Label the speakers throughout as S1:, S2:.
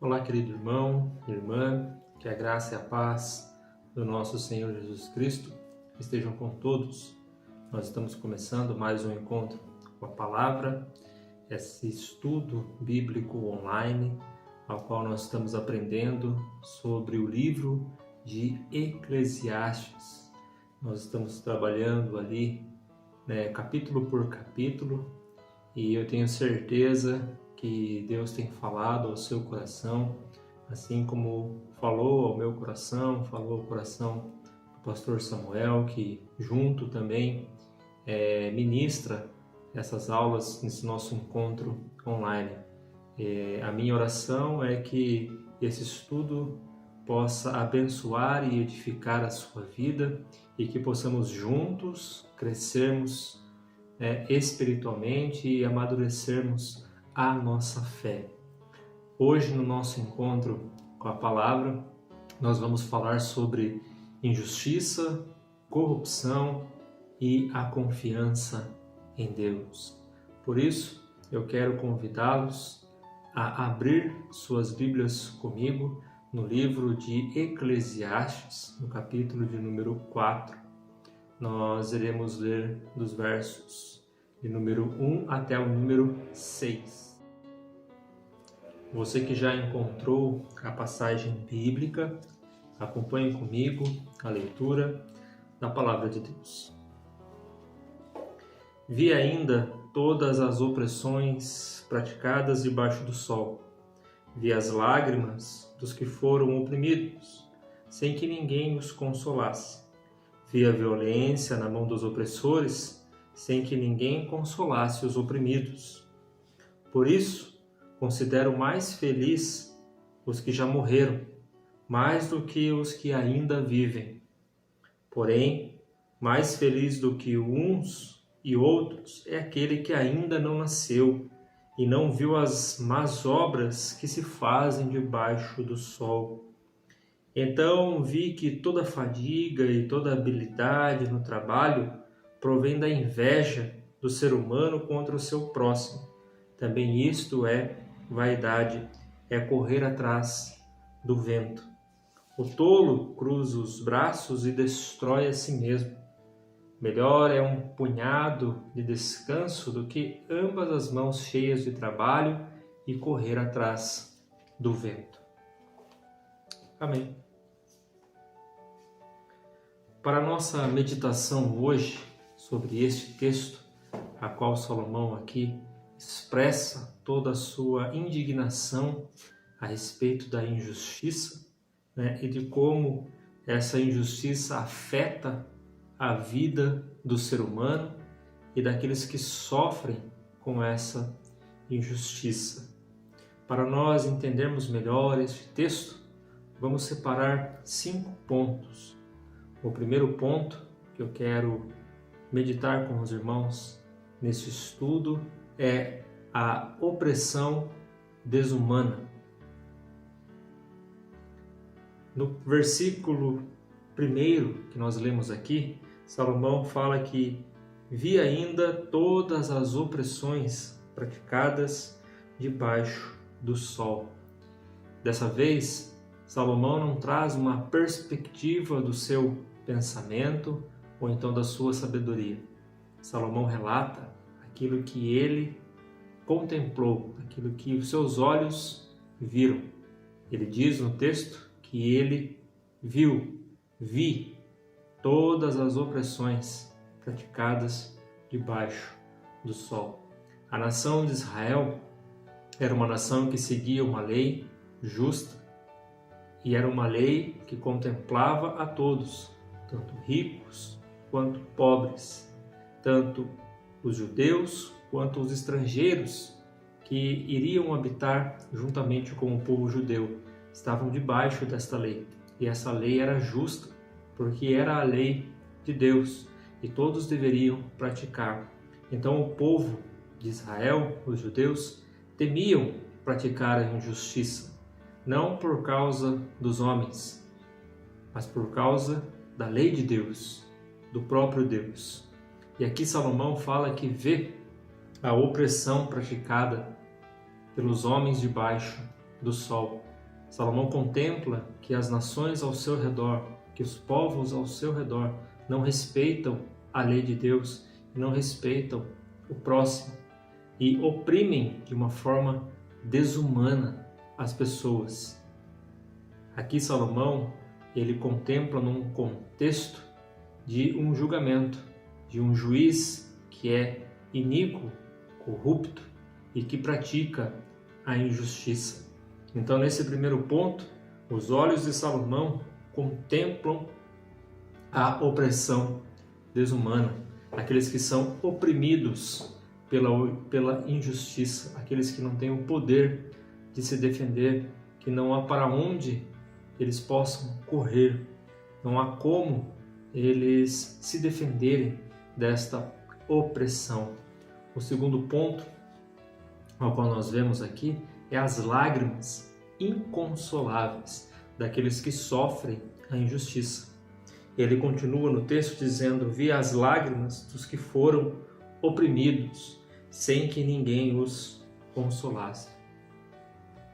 S1: Olá, querido irmão, irmã, que a graça e a paz do nosso Senhor Jesus Cristo estejam com todos. Nós estamos começando mais um encontro com a palavra, esse estudo bíblico online, ao qual nós estamos aprendendo sobre o livro de Eclesiastes. Nós estamos trabalhando ali, capítulo por capítulo, e eu tenho certeza que Deus tem falado ao seu coração, assim como falou ao meu coração, falou ao coração do pastor Samuel, que junto também ministra essas aulas nesse nosso encontro online. A minha oração é que esse estudo possa abençoar e edificar a sua vida e que possamos juntos crescermos espiritualmente e amadurecermos a nossa fé. Hoje, no nosso encontro com a palavra, nós vamos falar sobre injustiça, corrupção e a confiança em Deus. Por isso, eu quero convidá-los a abrir suas Bíblias comigo no livro de Eclesiastes, no capítulo de número 4. Nós iremos ler dos versos de número 1 até o número 6. Você que já encontrou a passagem bíblica, acompanhe comigo a leitura da Palavra de Deus. Vi ainda todas as opressões praticadas debaixo do sol. Vi as lágrimas dos que foram oprimidos, sem que ninguém os consolasse. Vi a violência na mão dos opressores, sem que ninguém consolasse os oprimidos. Por isso, considero mais feliz os que já morreram, mais do que os que ainda vivem. Porém, mais feliz do que uns e outros é aquele que ainda não nasceu e não viu as más obras que se fazem debaixo do sol. Então vi que toda fadiga e toda habilidade no trabalho provém da inveja do ser humano contra o seu próximo. Também isto é vaidade, é correr atrás do vento. O tolo cruza os braços e destrói a si mesmo. Melhor é um punhado de descanso do que ambas as mãos cheias de trabalho e correr atrás do vento. Amém. Para a nossa meditação hoje sobre este texto, a qual Salomão aqui expressa toda a sua indignação a respeito da injustiça, e de como essa injustiça afeta a vida do ser humano e daqueles que sofrem com essa injustiça. Para nós entendermos melhor este texto, vamos separar 5 pontos. O primeiro ponto que eu quero meditar com os irmãos nesse estudo é a opressão desumana. No versículo 1 que nós lemos aqui, Salomão fala que vi ainda todas as opressões praticadas debaixo do sol. Dessa vez, Salomão não traz uma perspectiva do seu pensamento ou então da sua sabedoria. Salomão relata aquilo que ele contemplou, aquilo que os seus olhos viram. Ele diz no texto que ele vi todas as opressões praticadas debaixo do sol. A nação de Israel era uma nação que seguia uma lei justa e era uma lei que contemplava a todos, tanto ricos quanto pobres, tanto os judeus quanto os estrangeiros que iriam habitar juntamente com o povo judeu. Estavam debaixo desta lei. E essa lei era justa, porque era a lei de Deus e todos deveriam praticar. Então o povo de Israel, os judeus, temiam praticar a injustiça, não por causa dos homens, mas por causa da lei de Deus, do próprio Deus. E aqui Salomão fala que vê a opressão praticada pelos homens debaixo do sol. Salomão contempla que as nações ao seu redor, que os povos ao seu redor não respeitam a lei de Deus, não respeitam o próximo e oprimem de uma forma desumana as pessoas. Aqui Salomão, ele contempla num contexto de um julgamento, de um juiz que é iníquo, corrupto e que pratica a injustiça. Então, nesse primeiro ponto, os olhos de Salomão contemplam a opressão desumana, aqueles que são oprimidos pela injustiça, aqueles que não têm o poder de se defender, que não há para onde eles possam correr, não há como eles se defenderem desta opressão. O segundo ponto ao qual nós vemos aqui é as lágrimas inconsoláveis daqueles que sofrem a injustiça. Ele continua no texto dizendo: vi as lágrimas dos que foram oprimidos, sem que ninguém os consolasse.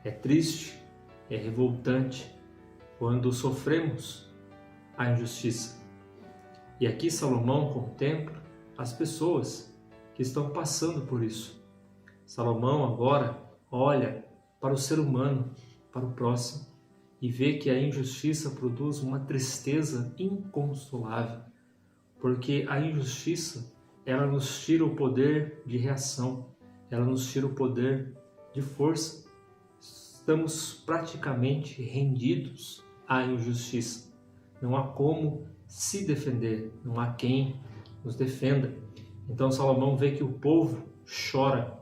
S1: É triste, é revoltante quando sofremos a injustiça. E aqui Salomão contempla as pessoas que estão passando por isso. Salomão agora olha para o ser humano, para o próximo, e vê que a injustiça produz uma tristeza inconsolável, porque a injustiça, ela nos tira o poder de reação, ela nos tira o poder de força. Estamos praticamente rendidos à injustiça. Não há como se defender, não há quem nos defenda. Então Salomão vê que o povo chora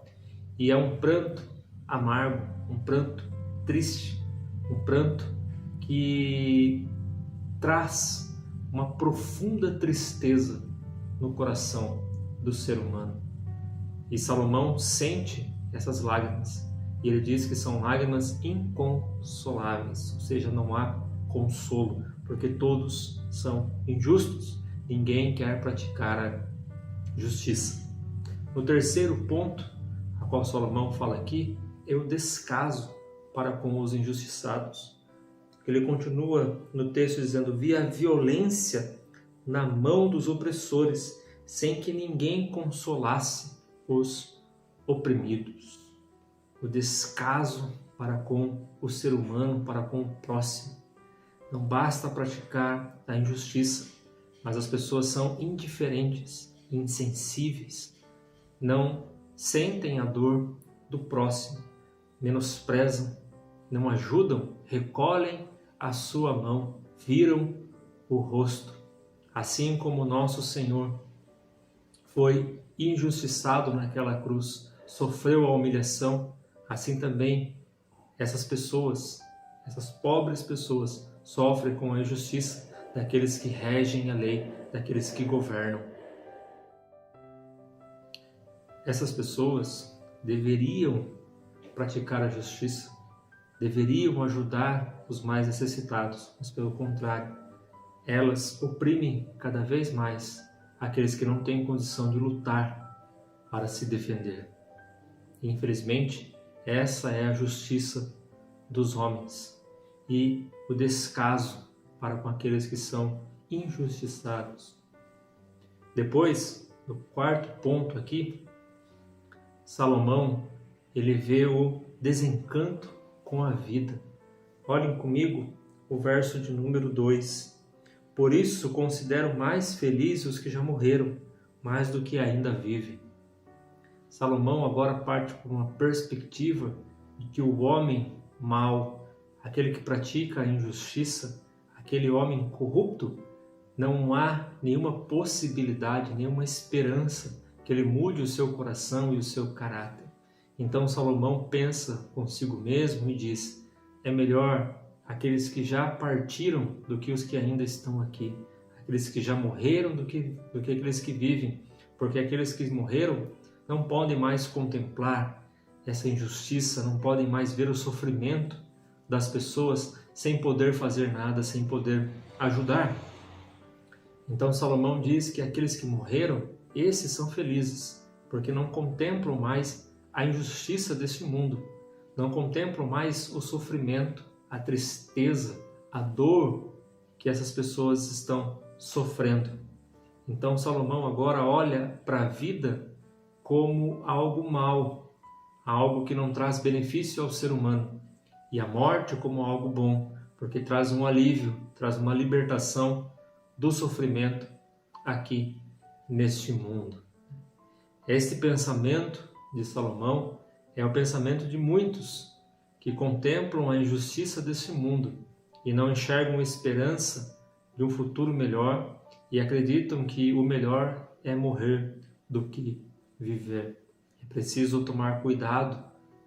S1: e é um pranto amargo, um pranto triste, um pranto que traz uma profunda tristeza no coração do ser humano. E Salomão sente essas lágrimas e ele diz que são lágrimas inconsoláveis, ou seja, não há consolo, porque todos são injustos, ninguém quer praticar a justiça. No terceiro ponto, a qual Salomão fala aqui, é o descaso para com os injustiçados. Ele continua no texto dizendo: vi a violência na mão dos opressores, sem que ninguém consolasse os oprimidos. O descaso para com o ser humano, para com o próximo. Não basta praticar a injustiça, mas as pessoas são indiferentes, insensíveis, não sentem a dor do próximo, menosprezam, não ajudam, recolhem a sua mão, viram o rosto. Assim como nosso Senhor foi injustiçado naquela cruz, sofreu a humilhação, assim também essas pessoas, essas pobres pessoas, sofrem com a injustiça daqueles que regem a lei, daqueles que governam. Essas pessoas deveriam praticar a justiça, deveriam ajudar os mais necessitados, mas pelo contrário, elas oprimem cada vez mais aqueles que não têm condição de lutar para se defender. E, infelizmente, essa é a justiça dos homens e o descaso para com aqueles que são injustiçados. Depois, no quarto ponto aqui, Salomão, ele vê o desencanto com a vida. Olhem comigo o verso de número 2. Por isso considero mais felizes os que já morreram, mais do que ainda vivem. Salomão agora parte por uma perspectiva de que o homem mau, aquele que pratica a injustiça, aquele homem corrupto, não há nenhuma possibilidade, nenhuma esperança que ele mude o seu coração e o seu caráter. Então Salomão pensa consigo mesmo e diz: é melhor aqueles que já partiram do que os que ainda estão aqui, aqueles que já morreram do que aqueles que vivem, porque aqueles que morreram não podem mais contemplar essa injustiça, não podem mais ver o sofrimento das pessoas sem poder fazer nada, sem poder ajudar. Então Salomão diz que aqueles que morreram, esses são felizes, porque não contemplam mais a injustiça deste mundo, não contemplam mais o sofrimento, a tristeza, a dor que essas pessoas estão sofrendo. Então Salomão agora olha para a vida como algo mau, algo que não traz benefício ao ser humano, e a morte como algo bom, porque traz um alívio, traz uma libertação do sofrimento aqui neste mundo. Este pensamento de Salomão é o pensamento de muitos que contemplam a injustiça desse mundo e não enxergam esperança de um futuro melhor e acreditam que o melhor é morrer do que viver. É preciso tomar cuidado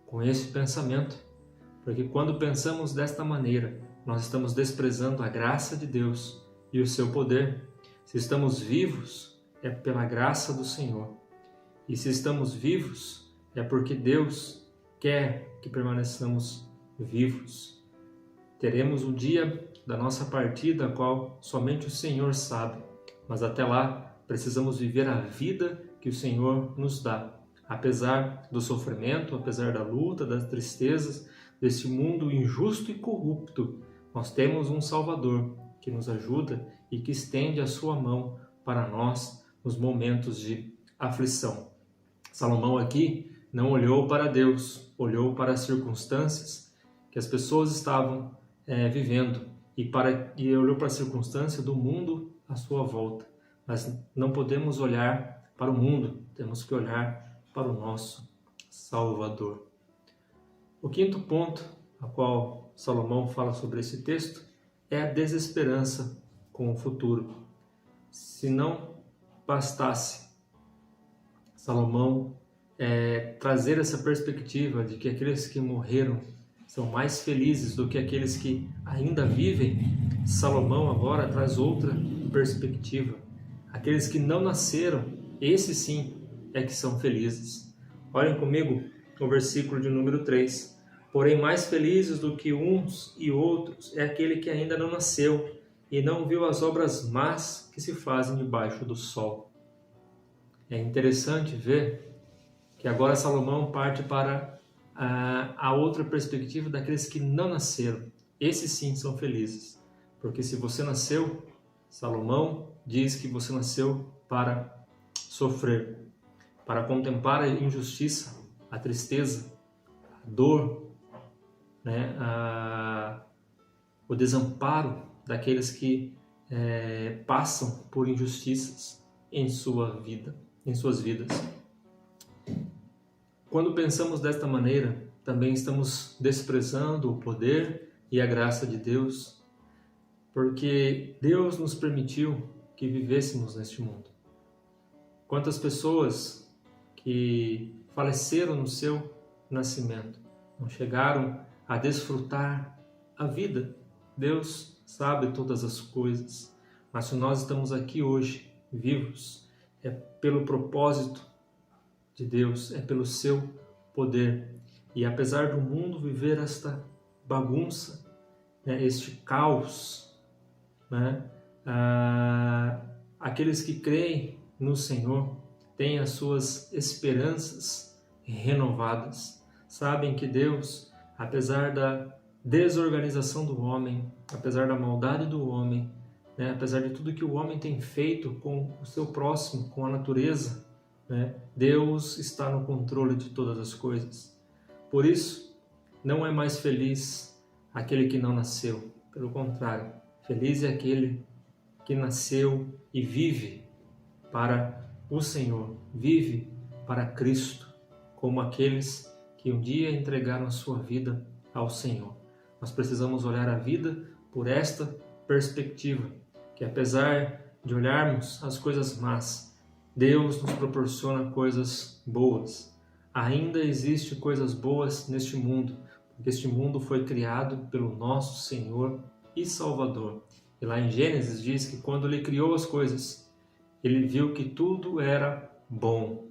S1: com esse pensamento, porque quando pensamos desta maneira, nós estamos desprezando a graça de Deus e o seu poder. Se estamos vivos, é pela graça do Senhor. E se estamos vivos, é porque Deus quer que permaneçamos vivos. Teremos um dia da nossa partida, a qual somente o Senhor sabe. Mas até lá, precisamos viver a vida que o Senhor nos dá. Apesar do sofrimento, apesar da luta, das tristezas, desse mundo injusto e corrupto, nós temos um Salvador que nos ajuda e que estende a sua mão para nós nos momentos de aflição. Salomão aqui não olhou para Deus, olhou para as circunstâncias que as pessoas estavam vivendo e olhou para a circunstância do mundo à sua volta. Mas não podemos olhar para o mundo, temos que olhar para o nosso Salvador. O quinto ponto, a qual Salomão fala sobre esse texto, é a desesperança com o futuro. Se não bastasse Salomão trazer essa perspectiva de que aqueles que morreram são mais felizes do que aqueles que ainda vivem, Salomão agora traz outra perspectiva. Aqueles que não nasceram, esses sim é que são felizes. Olhem comigo no versículo de número 3. Porém, mais felizes do que uns e outros é aquele que ainda não nasceu e não viu as obras más que se fazem debaixo do sol. É interessante ver que agora Salomão parte para a outra perspectiva daqueles que não nasceram. Esses sim são felizes, porque se você nasceu, Salomão diz que você nasceu para sofrer, para contemplar a injustiça, a tristeza, a dor, o desamparo daqueles que passam por injustiças em suas vidas. Quando pensamos desta maneira, também estamos desprezando o poder e a graça de Deus, porque Deus nos permitiu que vivêssemos neste mundo. Quantas pessoas que faleceram no seu nascimento não chegaram a desfrutar a vida? Deus sabe todas as coisas, mas se nós estamos aqui hoje, vivos, é pelo propósito de Deus, é pelo seu poder. E apesar do mundo viver esta bagunça, este caos, aqueles que creem no Senhor têm as suas esperanças renovadas. Sabem que Deus, apesar da desorganização do homem, apesar da maldade do homem, apesar de tudo que o homem tem feito com o seu próximo, com a natureza, Deus está no controle de todas as coisas. Por isso, não é mais feliz aquele que não nasceu. Pelo contrário, feliz é aquele que nasceu e vive para o Senhor, vive para Cristo, como aqueles que um dia entregaram a sua vida ao Senhor. Nós precisamos olhar a vida por esta perspectiva, que apesar de olharmos as coisas más, Deus nos proporciona coisas boas. Ainda existe coisas boas neste mundo, porque este mundo foi criado pelo nosso Senhor e Salvador. E lá em Gênesis diz que quando Ele criou as coisas, Ele viu que tudo era bom.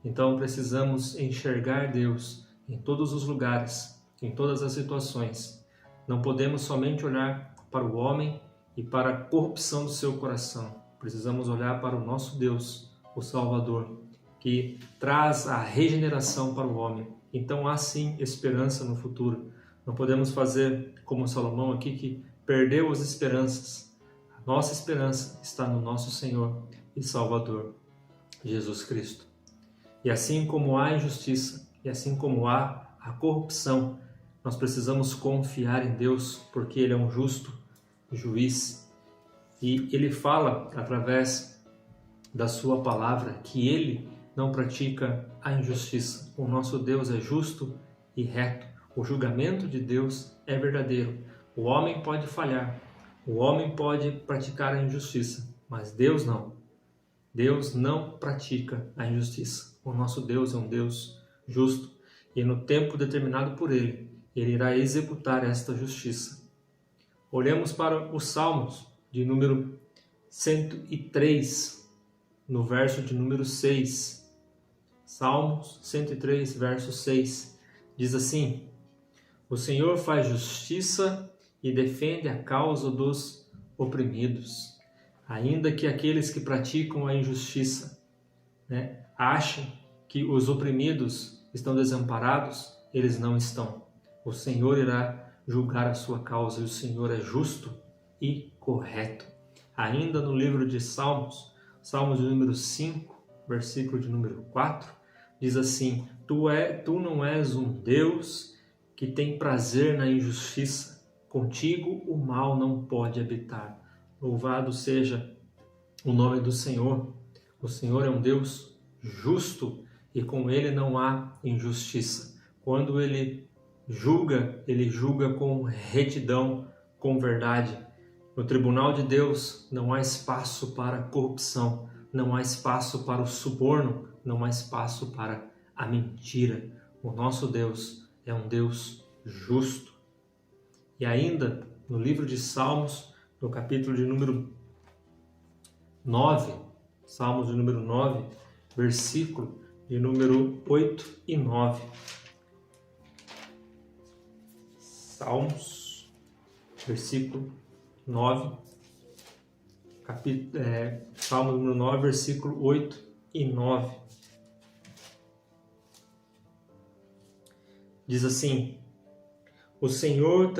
S1: Então precisamos enxergar Deus em todos os lugares, em todas as situações. Não podemos somente olhar para o homem e para a corrupção do seu coração. Precisamos olhar para o nosso Deus, o Salvador, que traz a regeneração para o homem. Então há sim esperança no futuro. Não podemos fazer como Salomão aqui, que perdeu as esperanças. A nossa esperança está no nosso Senhor e Salvador, Jesus Cristo. E assim como há injustiça, e assim como há a corrupção, nós precisamos confiar em Deus, porque Ele é um justo juiz. E Ele fala, através da sua palavra, que Ele não pratica a injustiça. O nosso Deus é justo e reto. O julgamento de Deus é verdadeiro. O homem pode falhar, o homem pode praticar a injustiça, mas Deus não. Deus não pratica a injustiça. O nosso Deus é um Deus justo e no tempo determinado por Ele, Ele irá executar esta justiça. Olhemos para os Salmos de número 103, no verso de número 6. Salmos 103, verso 6, diz assim: O Senhor faz justiça e defende a causa dos oprimidos. Ainda que aqueles que praticam a injustiça, achem que os oprimidos estão desamparados, eles não estão. O Senhor irá julgar a sua causa e o Senhor é justo e correto. Ainda no livro de Salmos, Salmos de número 5, versículo de número 4, diz assim: Tu não és um Deus que tem prazer na injustiça, contigo o mal não pode habitar. Louvado seja o nome do Senhor. O Senhor é um Deus justo e com Ele não há injustiça. Quando Ele julga com retidão, com verdade. No tribunal de Deus não há espaço para corrupção, não há espaço para o suborno, não há espaço para a mentira. O nosso Deus é um Deus justo. E ainda no livro de Salmos, no capítulo de número 9, Salmos de número 9, versículo de número 8 e 9. Salmos, versículo 9, Salmo número 9, versículo 8 e 9. Diz assim: O Senhor,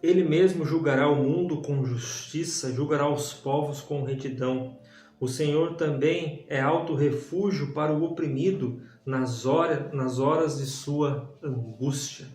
S1: Ele mesmo julgará o mundo com justiça, julgará os povos com retidão. O Senhor também é alto refúgio para o oprimido nas horas de sua angústia.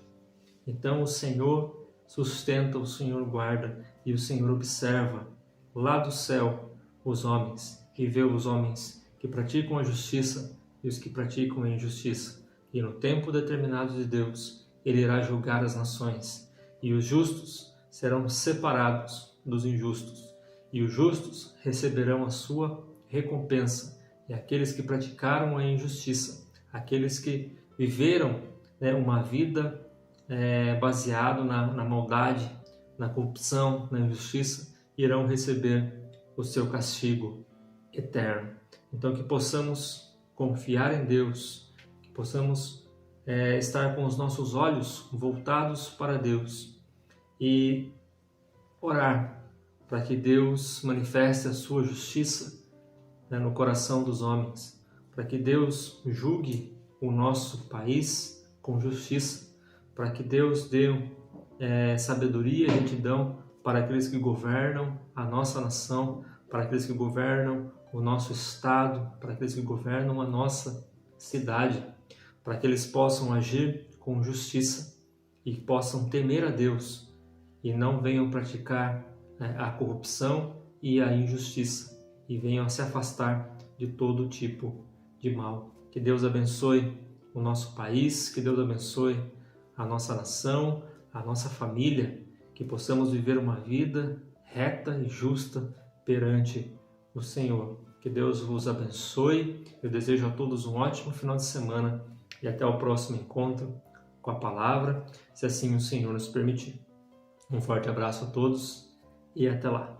S1: Então o Senhor sustenta, o Senhor guarda e o Senhor observa lá do céu os homens, e vê os homens que praticam a justiça e os que praticam a injustiça. E no tempo determinado de Deus, Ele irá julgar as nações, e os justos serão separados dos injustos, e os justos receberão a sua recompensa, e aqueles que praticaram a injustiça, aqueles que viveram uma vida baseado na maldade, na corrupção, na injustiça, irão receber o seu castigo eterno. Então que possamos confiar em Deus, que possamos estar com os nossos olhos voltados para Deus e orar para que Deus manifeste a sua justiça no coração dos homens, para que Deus julgue o nosso país com justiça, para que Deus dê sabedoria e retidão para aqueles que governam a nossa nação, para aqueles que governam o nosso estado, para aqueles que governam a nossa cidade, para que eles possam agir com justiça e possam temer a Deus e não venham praticar a corrupção e a injustiça e venham a se afastar de todo tipo de mal. Que Deus abençoe o nosso país, que Deus abençoe a nossa nação, a nossa família, que possamos viver uma vida reta e justa perante o Senhor. Que Deus vos abençoe. Eu desejo a todos um ótimo final de semana e até o próximo encontro com a palavra, se assim o Senhor nos permitir. Um forte abraço a todos e até lá.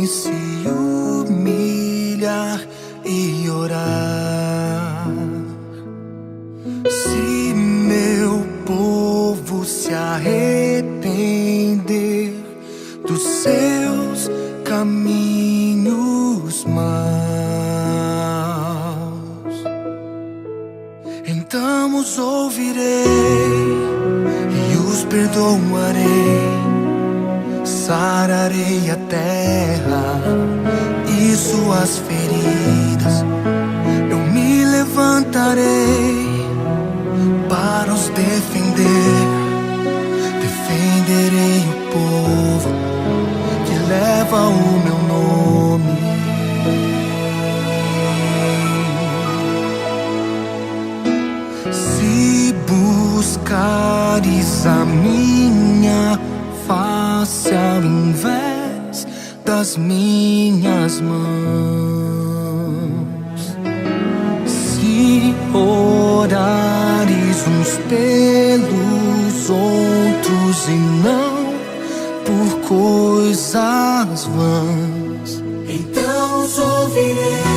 S2: se humilhar e orar, se meu povo se arrepender dos seus caminhos maus, então os ouvirei e os perdoarei, sararei a terra e suas feridas. Eu me levantarei para os defender, defenderei o povo que leva o meu nome. Se buscares a minha face ao invés das minhas mãos, se orares uns pelos outros e não por coisas vãs, então os ouvirei